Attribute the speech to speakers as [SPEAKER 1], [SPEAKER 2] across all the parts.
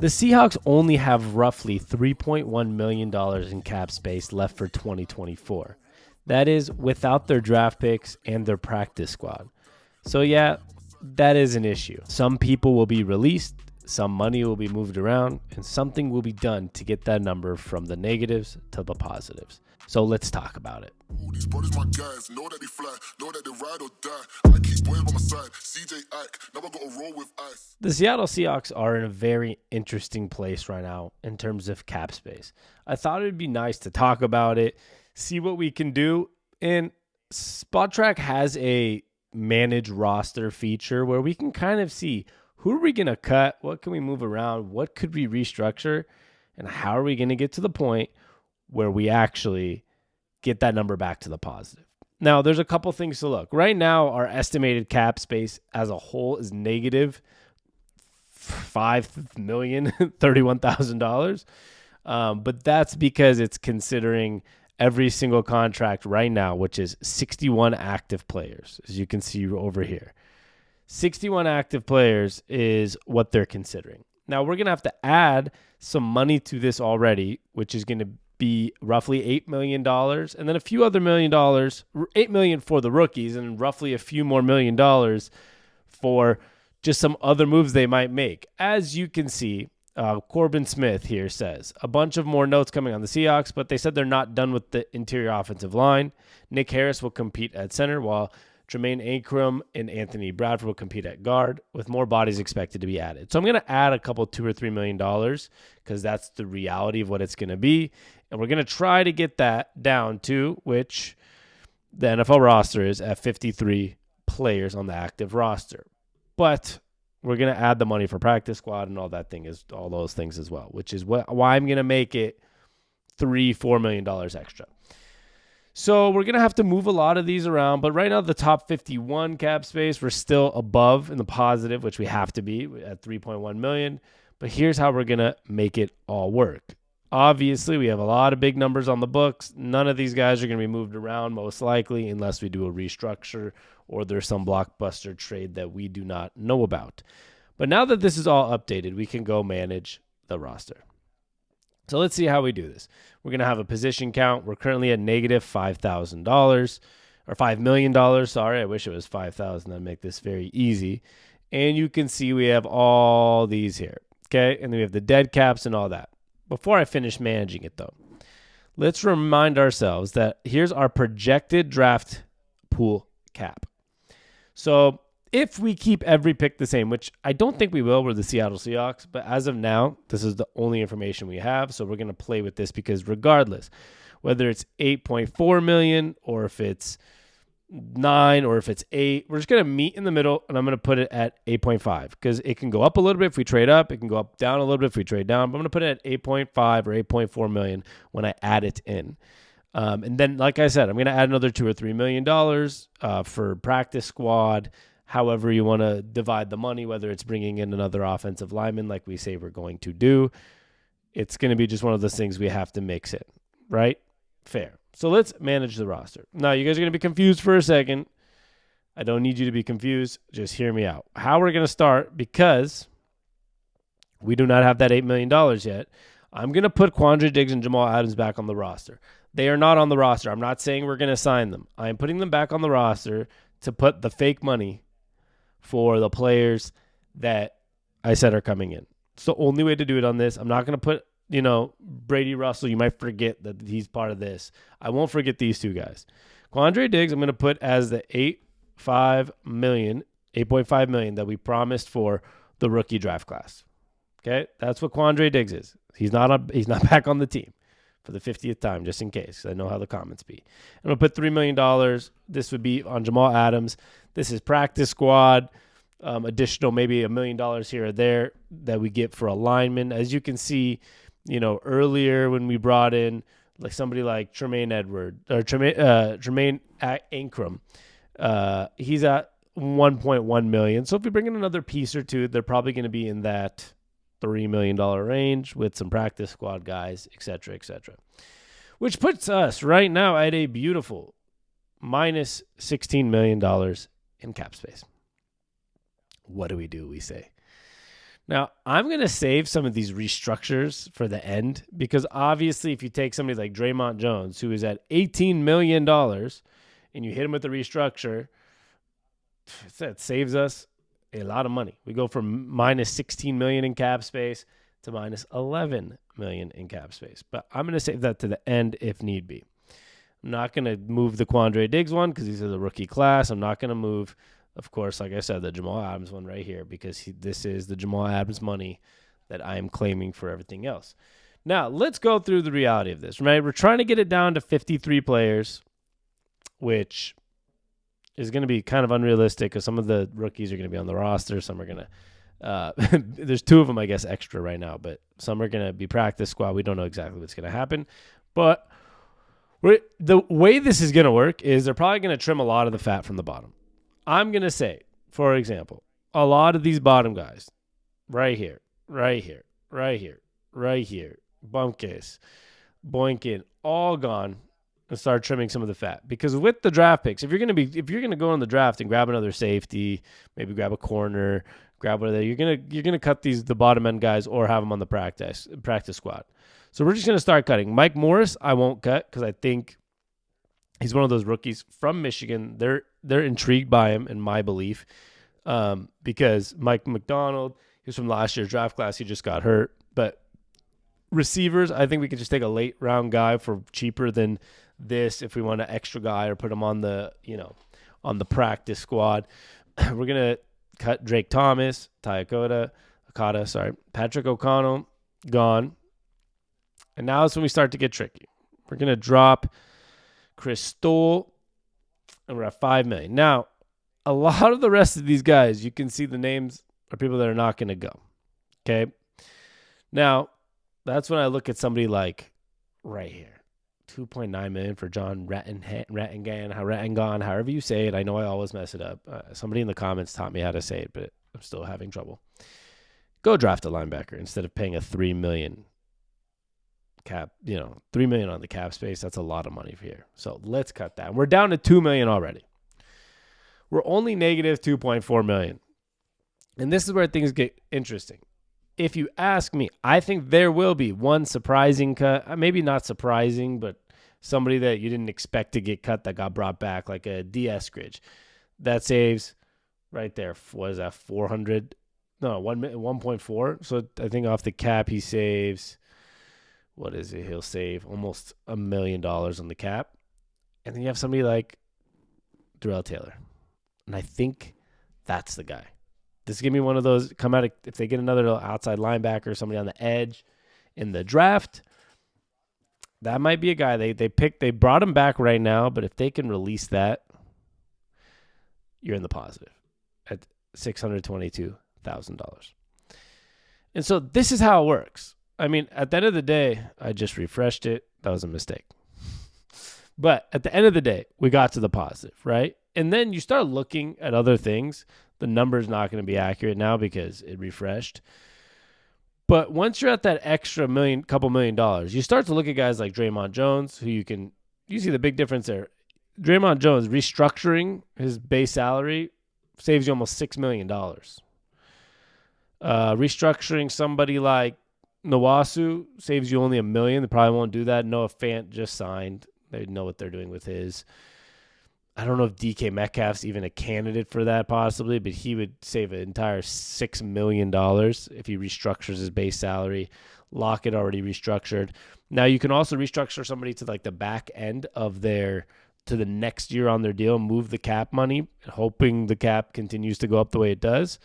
[SPEAKER 1] The Seahawks only have roughly $3.1 million in cap space left for 2024. That is without their draft picks and their practice squad. So yeah, that is an issue. Some people will be released, some money will be moved around, and something will be done to get that number from the negatives to the positives. So let's talk about it.
[SPEAKER 2] These brothers my guys, know that they fly, know that they ride or die. I keep boys by my side, CJ Ike, now I gotta roll with ice.
[SPEAKER 1] The Seattle Seahawks are in a very interesting place right now in terms of cap space. I thought it would be nice to talk about it, see what we can do, and SpotTrack has a manage roster feature where we can kind of see who are we going to cut, what can we move around, what could we restructure, and how are we going to get to the point where we actually get that number back to the positive. Now, there's a couple things to look. Right now, our estimated cap space as a whole is negative $5,031,000. But that's because it's considering every single contract right now, which is 61 active players, as you can see over here. 61 active players is what they're considering. Now, we're going to have to add some money to this already, which is going to be roughly $8 million, and then a few other $1 million, $8 million for the rookies, and roughly a few more $1 million for just some other moves they might make. As you can see, Corbin Smith here says a bunch of more notes coming on the Seahawks, but they said they're not done with the interior offensive line. Nick Harris will compete at center, while Jermaine Ankrum and Anthony Bradford will compete at guard, with more bodies expected to be added. So I'm going to add a couple $2 or $3 million because that's the reality of what it's going to be. And we're going to try to get that down to which the NFL roster is at 53 players on the active roster. But we're going to add the money for practice squad and all those things as well, which is why I'm going to make it $3-4 million extra. So we're going to have to move a lot of these around, but right now the top 51 cap space, we're still above in the positive, which we have to be at $3.1 million. But here's how we're going to make it all work. Obviously, we have a lot of big numbers on the books. None of these guys are going to be moved around most likely unless we do a restructure or there's some blockbuster trade that we do not know about. But now that this is all updated, we can go manage the roster. So let's see how we do this. We're going to have a position count. We're currently at negative $5,000 or $5 million. Sorry, I wish it was 5,000. That'd make this very easy. And you can see we have all these here. Okay. And then we have the dead caps and all that. Before I finish managing it though, let's remind ourselves that here's our projected draft pool cap. So if we keep every pick the same, which I don't think we will, we're the Seattle Seahawks, but as of now, this is the only information we have, so we're going to play with this because regardless, whether it's 8.4 million or if it's 9 or if it's 8, we're just going to meet in the middle, and I'm going to put it at 8.5 because it can go up a little bit if we trade up. It can go up down a little bit if we trade down, but I'm going to put it at 8.5 or 8.4 million when I add it in. And then, like I said, I'm going to add another $2 or $3 million for practice squad, however you want to divide the money, whether it's bringing in another offensive lineman like we say we're going to do. It's going to be just one of those things we have to mix in, right? Fair. So let's manage the roster. Now, you guys are going to be confused for a second. I don't need you to be confused. Just hear me out. How we're going to start, because we do not have that $8 million yet, I'm going to put Quandre Diggs and Jamal Adams back on the roster. They are not on the roster. I'm not saying we're going to sign them. I am putting them back on the roster to put the fake money for the players that I said are coming in. It's the only way to do it on this. I'm not going to put, Brady Russell. You might forget that he's part of this. I won't forget these two guys. Quandre Diggs, I'm going to put as the 8.5 million that we promised for the rookie draft class. Okay? That's what Quandre Diggs is. He's not back on the team for the 50th time, just in case. I know how the comments be. I'm going to put $3 million. This would be on Jamal Adams. This is practice squad, additional maybe $1 million here or there that we get for a lineman. As you can see, earlier when we brought in like somebody like Jermaine Ankrum, he's at $1.1 million. So if we bring in another piece or two, they're probably going to be in that $3 million range with some practice squad guys, et cetera, which puts us right now at a beautiful minus $16 million in cap space. What do? We say. Now, I'm going to save some of these restructures for the end because obviously if you take somebody like Draymond Jones, who is at $18 million, and you hit him with a restructure, that saves us a lot of money. We go from minus 16 million in cap space to minus 11 million in cap space. But I'm going to save that to the end if need be. I'm not going to move the Quandre Diggs one because he's a rookie class. I'm not going to move, of course, like I said, the Jamal Adams one right here because this is the Jamal Adams money that I am claiming for everything else. Now, let's go through the reality of this, right? We're trying to get it down to 53 players, which is going to be kind of unrealistic because some of the rookies are going to be on the roster. Some are going to there's two of them, I guess, extra right now, but some are going to be practice squad. We don't know exactly what's going to happen. But the way this is going to work is they're probably going to trim a lot of the fat from the bottom. I'm going to say, for example, a lot of these bottom guys, right here, Bumpcase, Boykin, all gone, and start trimming some of the fat. Because with the draft picks, if you're going to go in the draft and grab another safety, maybe grab a corner, grab whatever, you're going to cut the bottom end guys or have them on the practice squad. So we're just going to start cutting. Mike Morris, I won't cut because I think he's one of those rookies from Michigan. They're intrigued by him, in my belief, because Mike McDonald, he's from last year's draft class. He just got hurt. But receivers, I think we could just take a late round guy for cheaper than this if we want an extra guy or put him on the practice squad. We're going to cut Drake Thomas, Okada, Patrick O'Connell, gone. And now is when we start to get tricky. We're going to drop Chris Stoll, and we're at $5 million. Now, a lot of the rest of these guys, you can see the names are people that are not going to go. Okay? Now, that's when I look at somebody like right here. $2.9 million for John Rattingan, however you say it. I know I always mess it up. Somebody in the comments taught me how to say it, but I'm still having trouble. Go draft a linebacker instead of paying a $3 million cap, $3 million on the cap space. That's a lot of money for here. So let's cut that. We're down to $2 million already. We're only negative $2.4 million. And this is where things get interesting. If you ask me, I think there will be one surprising cut. Maybe not surprising, but somebody that you didn't expect to get cut that got brought back, like a D. Eskridge. That saves right there. What is that, 400? No, 1.4. So I think off the cap he saves, what is it? He'll save almost $1 million on the cap. And then you have somebody like Darrell Taylor. And I think that's the guy. This is going to be one of those, if they get another outside linebacker, somebody on the edge in the draft, that might be a guy. They brought him back right now, but if they can release that, you're in the positive at $622,000. And so this is how it works. I mean, at the end of the day, I just refreshed it. That was a mistake. But at the end of the day, we got to the positive, right? And then you start looking at other things. The number's not going to be accurate now because it refreshed. But once you're at that extra couple $1 million, you start to look at guys like Draymond Jones, who you see the big difference there. Draymond Jones restructuring his base salary saves you almost $6 million. Restructuring somebody like Nwasu saves you only $1 million. They probably won't do that. Noah Fant just signed. They know what they're doing with his. I don't know if DK Metcalf's even a candidate for that possibly, but he would save an entire $6 million if he restructures his base salary. Lockett already restructured. Now you can also restructure somebody to like the back end of to the next year on their deal, move the cap money, hoping the cap continues to go up the way it does.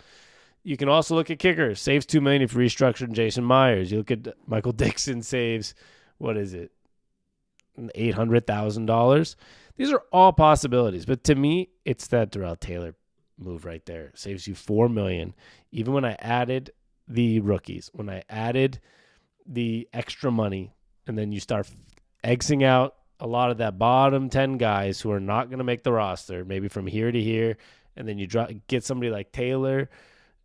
[SPEAKER 1] You can also look at kickers. Saves $2 million if you restructured Jason Myers. You look at Michael Dixon saves, what is it, $800,000. These are all possibilities, but to me, it's that Darrell Taylor move right there. Saves you $4 million. Even when I added the rookies, when I added the extra money, and then you start exiting out a lot of that bottom 10 guys who are not going to make the roster, maybe from here to here, and then you get somebody like Taylor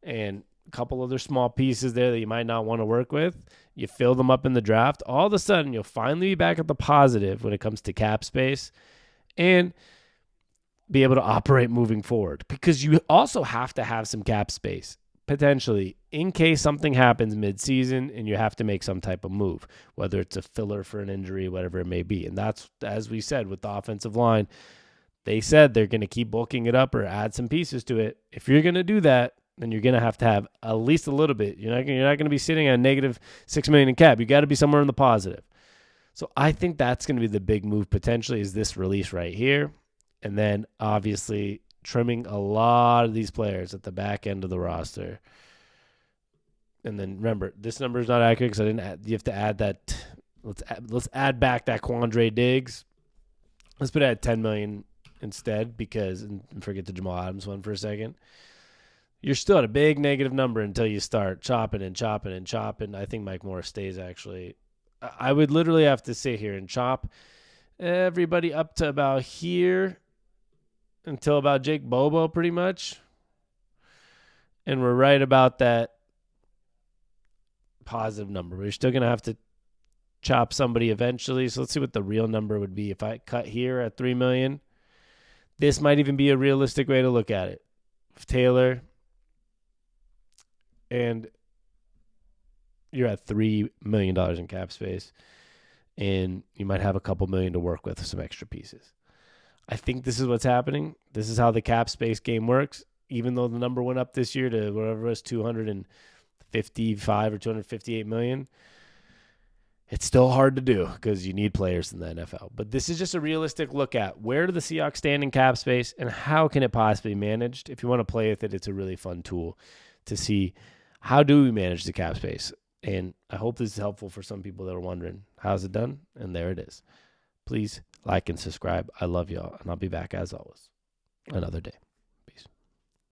[SPEAKER 1] and a couple other small pieces there that you might not want to work with. You fill them up in the draft. All of a sudden, you'll finally be back at the positive when it comes to cap space and be able to operate moving forward, because you also have to have some cap space potentially, in case something happens mid-season and you have to make some type of move, whether it's a filler for an injury, whatever it may be. And that's, as we said, with the offensive line, they said they're going to keep bulking it up or add some pieces to it. If you're going to do that, then you're going to have at least a little bit. You're not going to be sitting at negative $6 million in cap. You got to be somewhere in the positive. So I think that's going to be the big move potentially, is this release right here. And then obviously trimming a lot of these players at the back end of the roster. And then remember, this number is not accurate because I didn't add, you have to add that. Let's add back that Quandre Diggs. Let's put it at $10 million instead, because, and forget the Jamal Adams one for a second. You're still at a big negative number until you start chopping and chopping and chopping. I think Mike Morris stays, actually. I would literally have to sit here and chop everybody up to about here until about Jake Bobo, pretty much. And we're right about that positive number. We're still going to have to chop somebody eventually. So let's see what the real number would be. If I cut here at $3 million, this might even be a realistic way to look at it. If Taylor, and you're at $3 million in cap space, and you might have a couple million to work with some extra pieces. I think this is what's happening. This is how the cap space game works. Even though the number went up this year to whatever it was, 255 or 258 million, it's still hard to do because you need players in the NFL. But this is just a realistic look at where do the Seahawks stand in cap space and how can it possibly be managed. If you want to play with it, it's a really fun tool to see how do we manage the cap space. And I hope this is helpful for some people that are wondering, how's it done? And there it is. Please like and subscribe. I love y'all, and I'll be back as always another day.